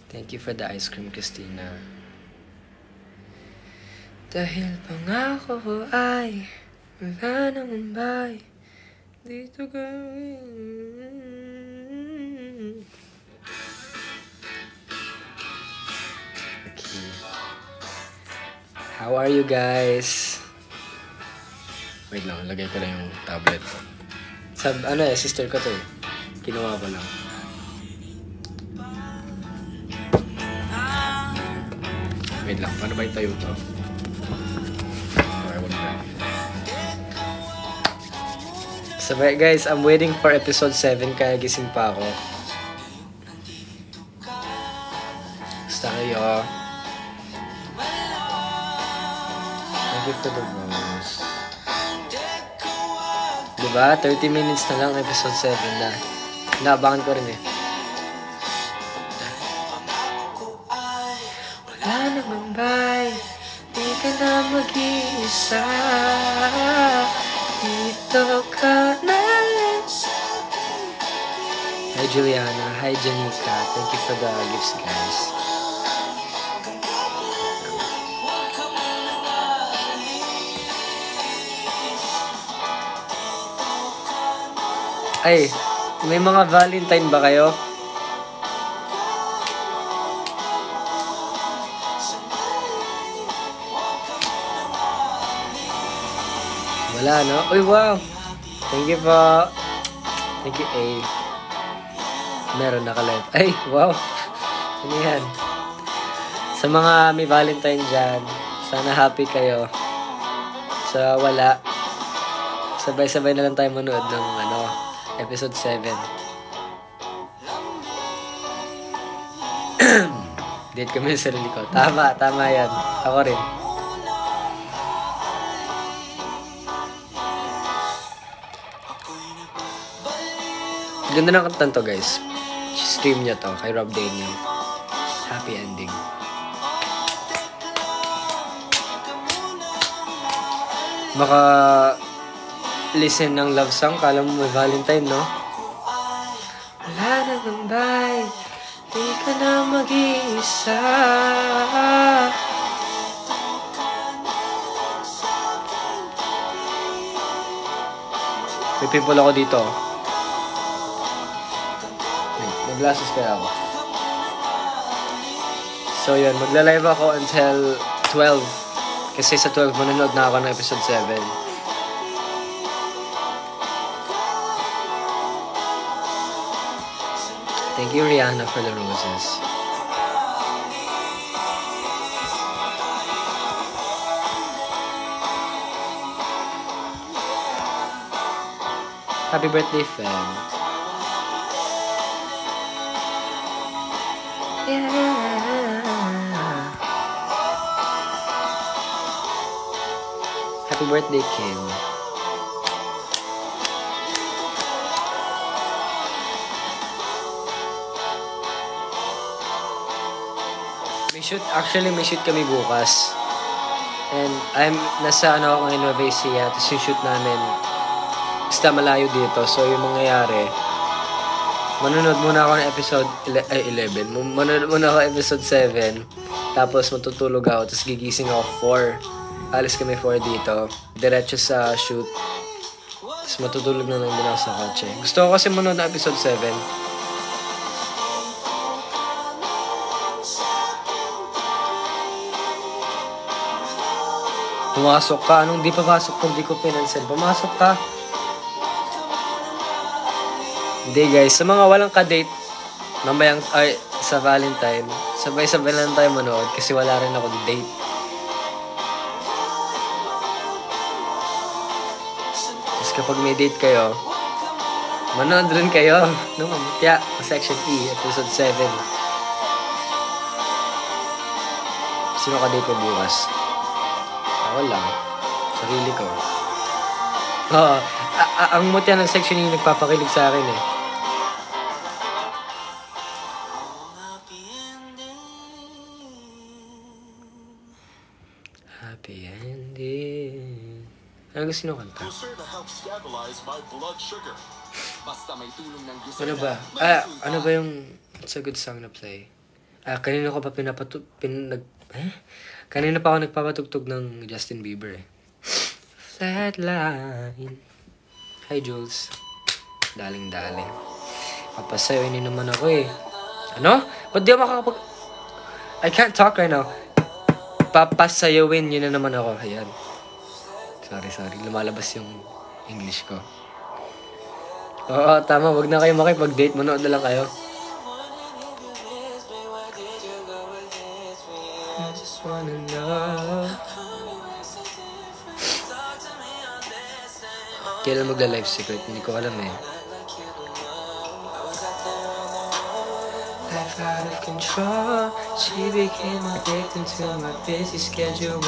Thank you for the ice cream, Christina. Dahil pangako ko ay wala nang bay. Dito gawin. Okay. How are you guys? Wait lang, lagay ko lang yung tablet ko. Sister ko to eh. Kinuha ko lang. Wait lang, paano ba itayo to? Sabay guys, I'm waiting for episode 7 kaya gising pa ako. Basta kayo. Thank you for the rose. Diba? 30 minutes na lang episode 7 na. Naabangan ko rin eh. Wala namang bay, di ka na mag-iisa. Dito ka na lang. Hi Juliana, hi Janika. Thank you for the gifts guys. Ay, may mga Valentine ba kayo? Wala, no? Uy, wow! Thank you po. Thank you, A. Meron naka-live. Ay, wow! Ano yan? Sa mga may Valentine dyan, sana happy kayo. Sa wala, sabay-sabay na lang tayo manood ng episode 7. Date kami sa sarili ko. Tama yan. Ako rin. Ganda ng kantan to guys. Stream niya to kay Rob Daniel. Happy ending. Baka listen ng love song. Kala mo may Valentine, no? Wala namang bay, di ka na mag-iisa. May people ako dito. Glasses kaya ako. So yun, magla-live ako until 12. Kasi sa 12 manonood na ako ng episode 7. Thank you Rihanna for the roses. Happy birthday, fam. Yeah. Happy birthday, Kim. May shoot kami bukas. And nasa ako ngayon Nueva Ecija, tapos yung shoot namin basta malayo dito. So yung mangyayari, manonood muna ako ng episode 11. Manonood muna ako episode 7. Tapos matutulog ako. Tapos gigising ako 4. Alis kami 4 dito. Diretso sa shoot. Tapos matutulog na lang din ako sa kotse. Gusto ko kasi manonood ng episode 7. Pumasok ka. Anong di papasok kung di ko pinansin? Pumasok ka. Hindi guys, sa mga walang ka-date, mamayang, sa Valentine, sabay-sabay lang tayo manood kasi wala rin akong date. Tapos kapag may date kayo, manood rin kayo ng Mamutya, Section E, Episode 7. Sino ka-date mo bukas? Ako lang. Sarili ko. Oo. Ang mutya ng Section E nagpapakilig sa akin eh. Happy ending. Ano gusto nyo kanta? Ano ba? Ano ba yung... It's a good song na play. Kanina ko pa kanina pa ako nagpapatugtog ng Justin Bieber eh. Flatline. Hi, Jules. Daling-daling. Papasayawin niyo naman ako eh. Ano? Ba't di ako makakapag... I can't talk right now. Papasayawin niyo na naman ako. Ayan. Sorry. Lumalabas yung English ko. Oo, tama. Wag na kayo makipag-date. Manood na lang kayo. I just wanna know. Kailan magla-live secret? Hindi ko alam eh. Life out of control. She became addicted to my busy schedule.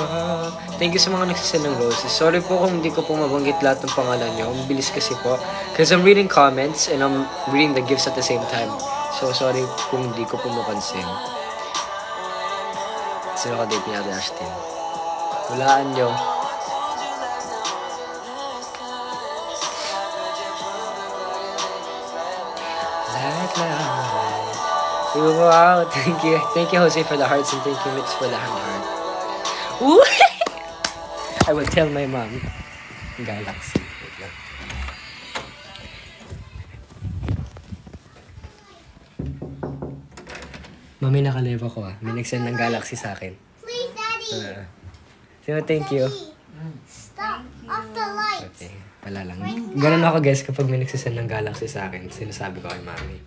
Thank you sa mga nagsisend ng roses. Sorry po kung hindi ko po mabanggit lahat ng pangalan nyo. Ang bilis kasi po. Because I'm reading comments and I'm reading the gifts at the same time. So sorry kung hindi ko po mapansin. Sino ka date ni Ate Ashton? Hulaan nyo. Wow, thank you. Thank you, Jose, for the hearts, and thank you, Mitch, for the heart. Ooh! I will tell my mom. Galaxy. Wait lang. Mami, nakalive ako ah. May nag-send ng Galaxy sa akin. Please, Daddy. Sino, thank you. Stop off the lights. Okay, wala lang. Ganun ako guys kapag may nagsisend ng Galaxy sa akin. Sinasabi ko kay Mami.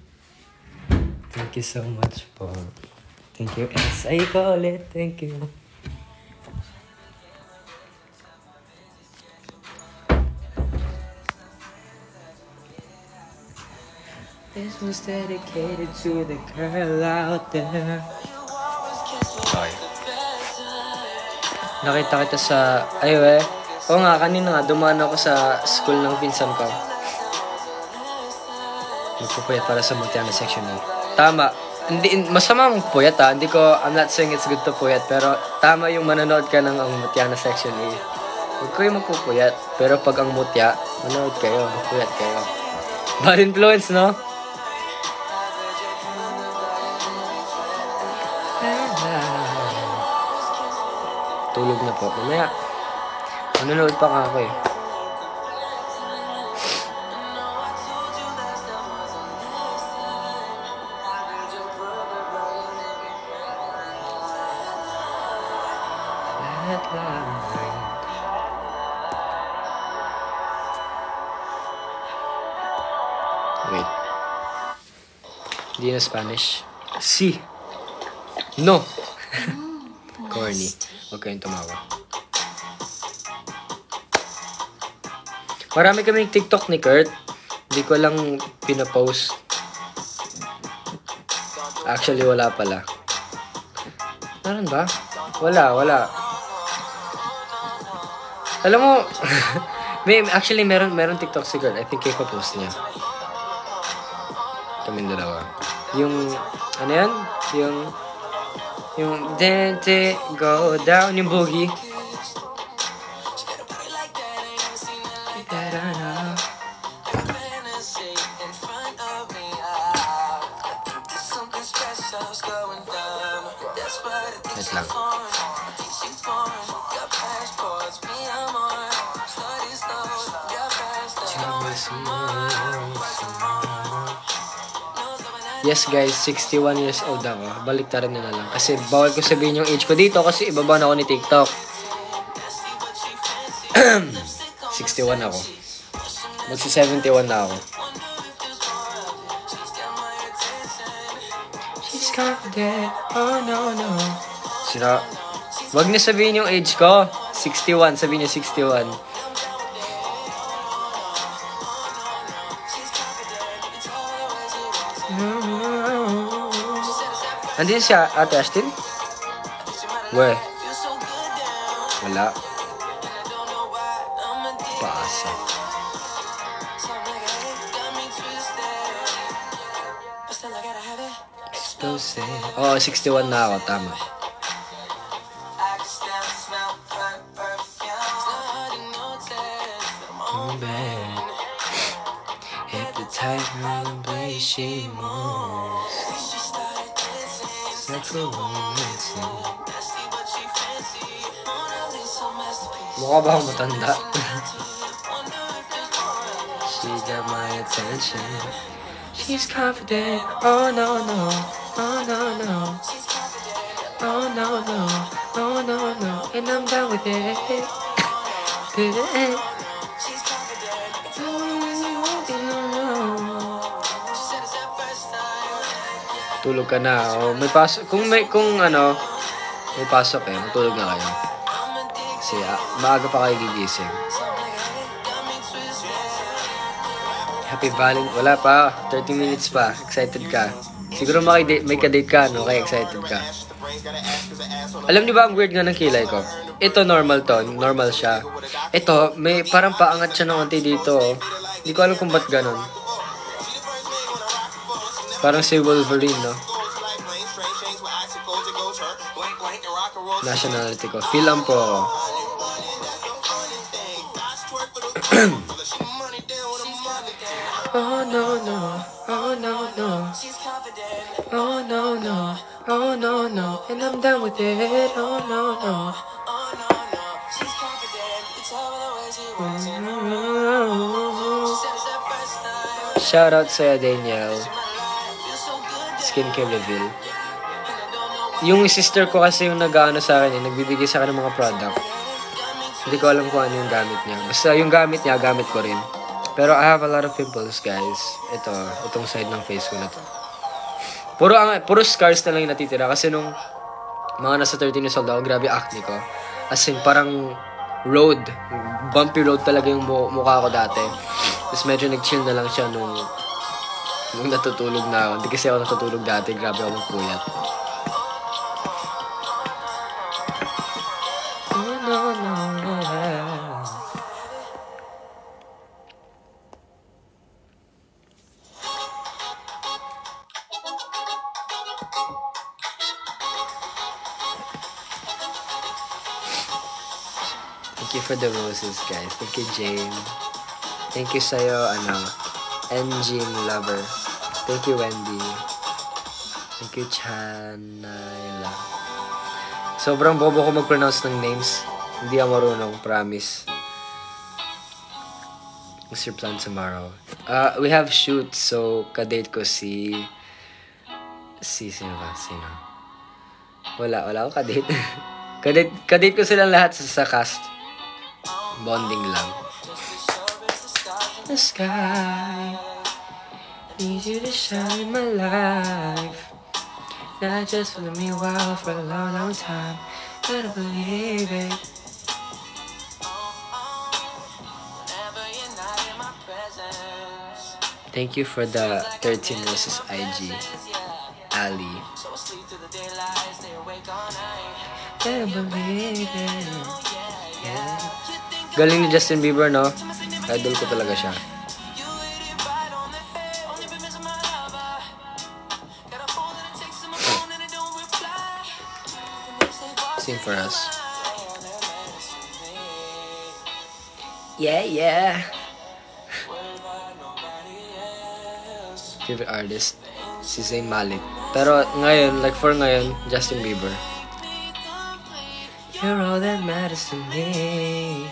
Thank you so much po. Thank you. As I call it. Thank you. This was dedicated to the girl out there. Sorry. Nakita kita sa... Ay, oo nga, kanina nga, dumaan ako sa school ng pinsan ko. Magpupuyat para sa Montana Section A. Tama. Hindi, masama mong puyat ha. Hindi ko, I'm not saying it's good to puyat. Pero tama yung manonood ka ng ang Montana Section A. Huwag kayo magpupuyat. Pero pag ang mutya, manonood kayo. Magpuyat kayo. Bad influence, no? Tulog na po. Mamaya. Manonood pa nga ako eh. Wait. Hindi na Spanish. Si. No. Corny. Huwag kayong tumawa. Marami kaming TikTok ni Kurt. Hindi ko lang pinapost. Actually, wala pala. Meron ba? Wala. Alam mo, actually, meron TikTok si Kurt. I think ikapost niya. Kaming dalawa. Yung, ano yan? Yung, dente, go down, yung boogie. Wait lang. Yes guys, 61 years old ako. Baliktarin na lang. Kasi bawal ko sabihin yung age ko dito kasi ibaba na ako ni TikTok. 61 ako. Magsi-71 na ako. She's confident. Oh no. Sira. Wag niyo sabihin yung age ko. 61. Sabihin niyo 61. Andito siya, Ate Ashton? Weh. Wala. Paasa. Explosive. Oo, 61 na ako. Tama. Hit the tight run, play she moves. Sexual romancing. Mukha ba akong matanda? She got my attention. She's confident. Oh no no. Oh no no. Oh no no. Oh no no. And I'm done with it. Tulog ka na. Oh, may pasok. Kung ano, may pasok eh. Matulog na kayo. Kasi maaga pa kayo gigising. Happy Valentine. Wala pa. 30 minutes pa. Excited ka. Siguro may ka-date ka, no? Kaya excited ka. Alam niyo ba ang weird nga ng kilay ko? Ito normal to. Normal siya. Ito, may parang paangat siya ng konti dito. Oh. Hindi ko alam kung ba't ganun. Parang si Wolverine, no? Nationality ko. Film po ako. Oh no no. Oh no no. Oh no no. Oh no no. And I'm done with it. Oh no no. Shout out sa Daniel. Skincare reveal. Yung sister ko kasi yung nag-ano sa akin, nagbibigay sa akin ng mga product. Hindi ko alam kung ano yung gamit niya. Basta yung gamit niya, gamit ko rin. Pero I have a lot of pimples, guys. Itong side ng face ko na to. Puro scars na lang yung natitira. Kasi nung mga nasa 13 years old ako, grabe acne ko. As in, parang road. Bumpy road talaga yung mukha ko dati. Tapos medyo nag-chill na lang siya nung natutulog na ako. Hindi kasi ako natutulog dati. Grabe ako magpuyat. Oh, no, no, no. Thank you for the roses, guys. Thank you, Jane. Thank you sa'yo, Engine Lover. Thank you, Wendy. Thank you, Chanayla. Sobrang bobo ko mag-pronounce ng names. Hindi ako marunong, promise. What's your plan tomorrow? We have shoot, so kadate ko sino ba? Sino? Wala akong kadate. kadate ko silang lahat sa cast. Bonding lang. The sky needs you to shine in my life. Not just for me while for a long, long time. Gotta believe it. Thank you for the 13 roses IG, Ali. Gotta believe it. Yeah. Galing ni Justin Bieber, no? Idol ko talaga siya. Sing for us. Yeah, yeah. Favorite artist? Si Zayn Malik. Pero ngayon, for ngayon, Justin Bieber. You're all that matters to me.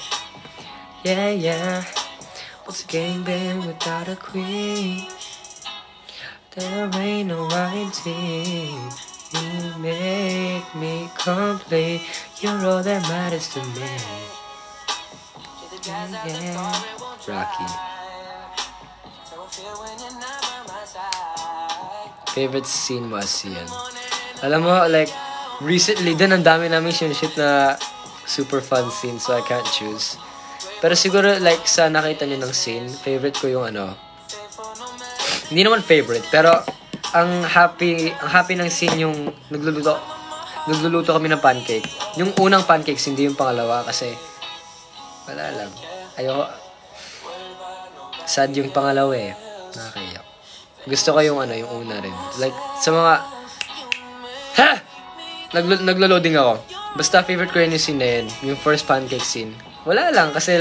Yeah, yeah. What's a game been without a queen? There ain't no right team. You make me complete. You're all that matters to me. Yeah. Rocky. Favorite scene was yan. Alam mo, recently din ang dami namin shoot na super fun scene, so I can't choose. Pero siguro, sa nakita niyo ng scene, favorite ko yung hindi naman favorite, pero ang happy ng scene yung nagluluto kami ng pancake. Yung unang pancakes, hindi yung pangalawa kasi wala lang. Ayoko. Sad yung pangalawa eh. Nakakaiyak. Gusto ko yung yung una rin. Sa mga naglo-loading ako. Basta favorite ko yun yung scene na yun. Yung first pancake scene. Wala lang kasi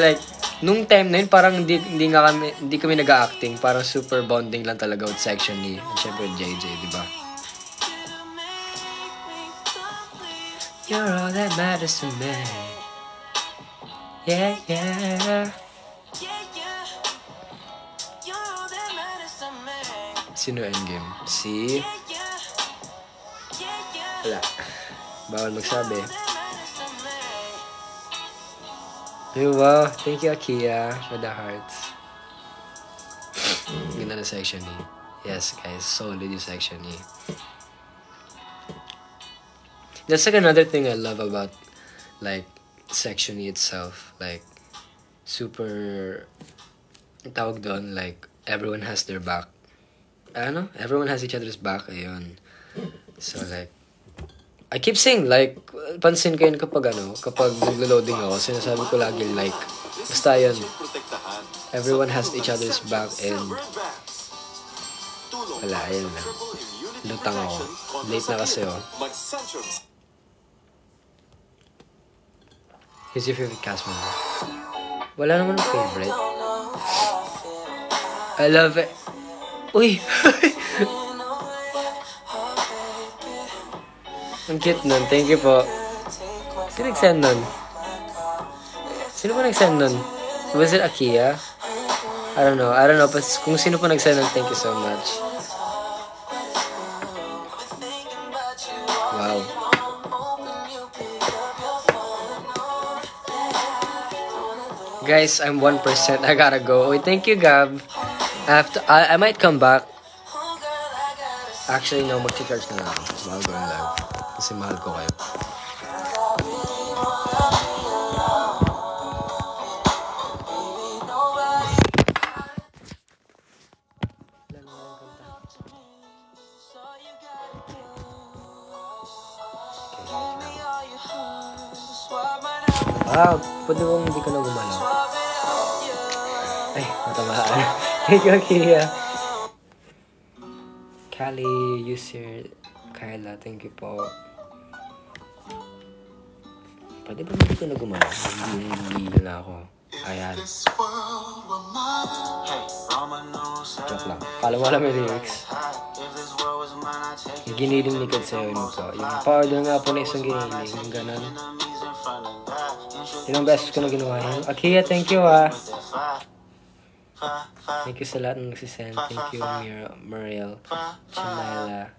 nung time na yun parang hindi kami nag-acting. Parang super bonding lang talaga with section ni syempre JJ, di ba? You're all that matters to me. Yeah, yeah. Sino endgame? Si? Wala. Bawal magsabi. Ay, wow. Thank you, Akia, for the hearts. Ganda na section E. Yes, guys. Solid yung section E. That's like another thing I love about, like, section E itself. Like, super, tawag doon, like, everyone has their back. Ano? Everyone has each other's back. Ayun. So, like, I keep saying, like, pansin ko yun kapag, kapag naglo-loading ako, sinasabi ko lagi, like, basta yun, everyone has each other's back, and, wala, ayun na. Lutang ako. Late na kasi, oh. Who's your favorite cast member? Wala naman ang favorite. I love it. Uy! Ang cute nun. Thank you po. Sino nag-send nun? Sino po nag-send nun? Was it Akia? I don't know. Kung sino po nag-send nun, thank you so much. Wow. Guys, I'm 1%. I gotta go. Wait, thank you, Gab. I might come back. Actually, no, mag-charge na lang ako. Mahal ko yung live. Kasi mahal ko kayo. Pwede bang hindi ka na gumalaw? Ay, matamaan. Thank you, Kia. Kali, Yusir, Kyla, thank you po. Pwede ba hindi ka na gumalaw? Hindi na ako. Ayan. Joke lang. Kala mo alam yung lyrics. Yung giniling likod sa'yo yun po. Yung pa-order nga po na isang giniling. Yung ganon. Ilang beses ko na ginawa yun. Akia, thank you Thank you sa lahat ng nagsisend. Thank you, Mariel, Chanela.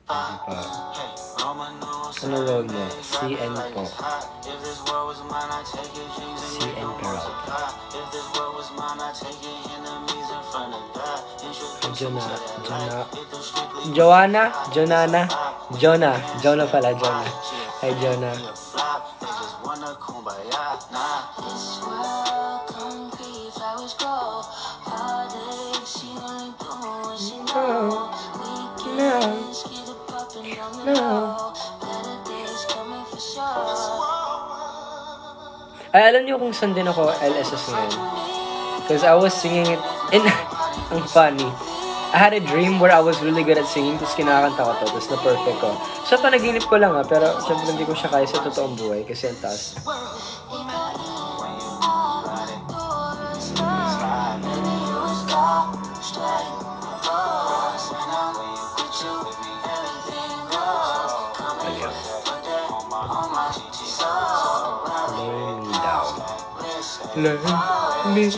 Thank you po. Ano role mo? CN po. CN Peralta. Jonah pala, Jonah. Hi, Jonah. Ay, alam niyo kung saan din ako LSS ngayon? Because I was singing it in... Ang funny. I had a dream where I was really good at singing, tapos kinakanta ko to, tapos na-perfect ko. So, panaginip ko lang pero siyempre hindi ko siya kaya sa totoong buhay kasi ang taas. Lay me down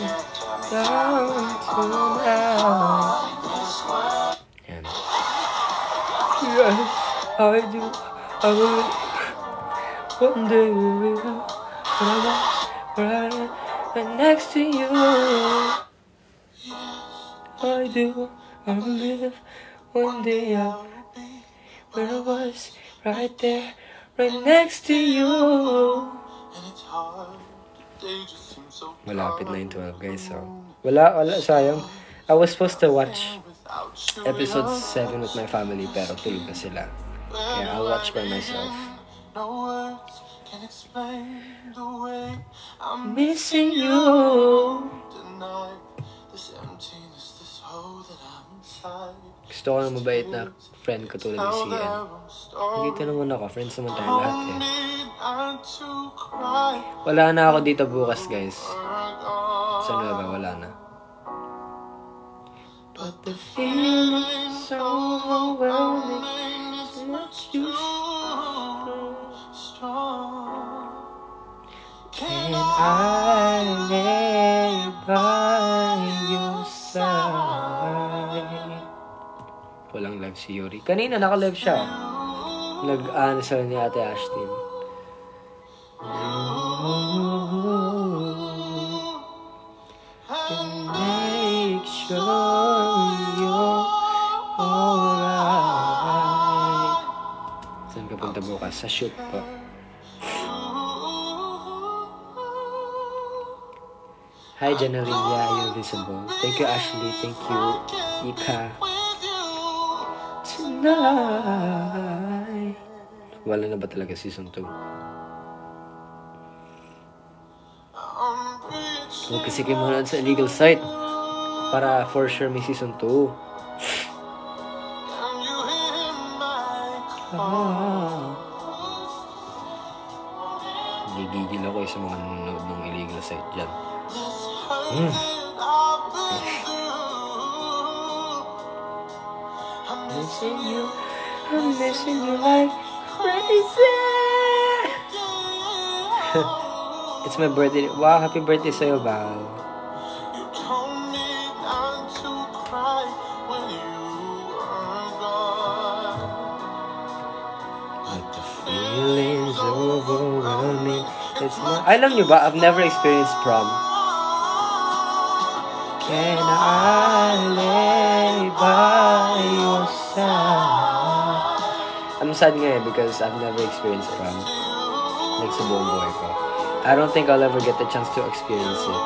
tonight. Yan. Yes, I do. I will. One day we will. Right next to you. I do. I believe one day I'll be where I was, right there, right next to you. Malapit na yung 12, guys, so wala, sayang. I was supposed to watch episode 7 with my family, pero tulog na sila. Kaya I'll watch by myself. I'm missing you. Gusto ko ng mabait na friend ko tulad ni CN. Dito naman ako, friends naman tayo lahat eh. Wala na ako dito bukas, guys. Sa Nueva, wala na. But the feeling is so overwhelming, so much you strong. I lay by your side. Walang live si Yuri. Kanina naka-live siya. Nag-answer ni Ate Ashton. Make sure you're alright. Saan ka punta bukas? Sa shoot po. Hi, Janarilia. You're visible. Thank you, Ashley. Thank you, Ika. Tonight. Wala na ba talaga season 2? Huwag kasi kayo manood sa illegal site para for sure may season 2. Gigigil ako sa mga nanonood ng illegal site dyan. I'm missing you like crazy. It's my birthday. Wow, happy birthday sa'yo, Val. You told me not to cry when you were gone. But the feeling's overwhelming. It's not... Alam nyo ba, I've never experienced prom. Can I lay by your side? I'm sad nga because I've never experienced prom. Like sa buong buhay ko. I don't think I'll ever get the chance to experience it.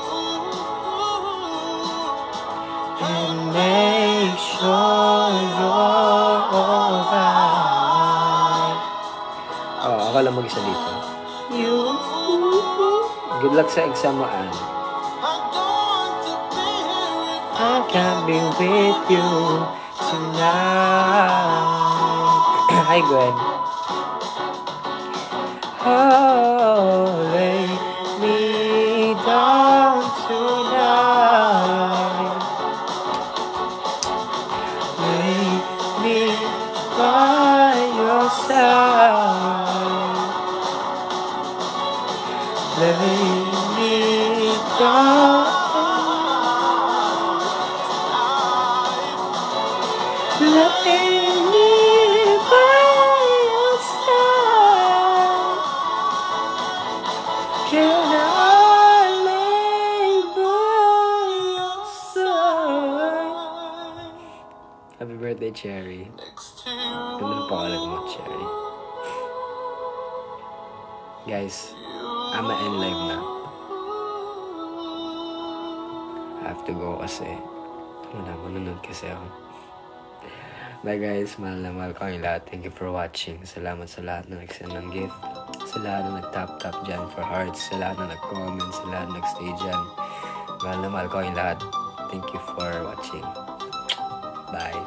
And make sure you're alright. Oh, ako lang mag-isa dito. Good luck sa exam mo, Anne. I can't be with you tonight. Hi, Gwen. Oh, lay me down tonight. Lay me by your side. Lay me down. Lay me by your side. Can I lay by your side? Happy birthday, Cherry. Ganda ng pangalan mo, Cherry. Guys, I'm end live na. I have to go kasi manunod kasi ako. Bye guys, mahal na mahal ko kayong lahat. Thank you for watching. Salamat sa lahat na nag-send ng gift. Sa lahat na nag-tap-tap dyan for hearts. Sa lahat na nag-comment. Sa lahat na nag-stay dyan. Mahal na mahal ko kayong lahat. Thank you for watching. Bye.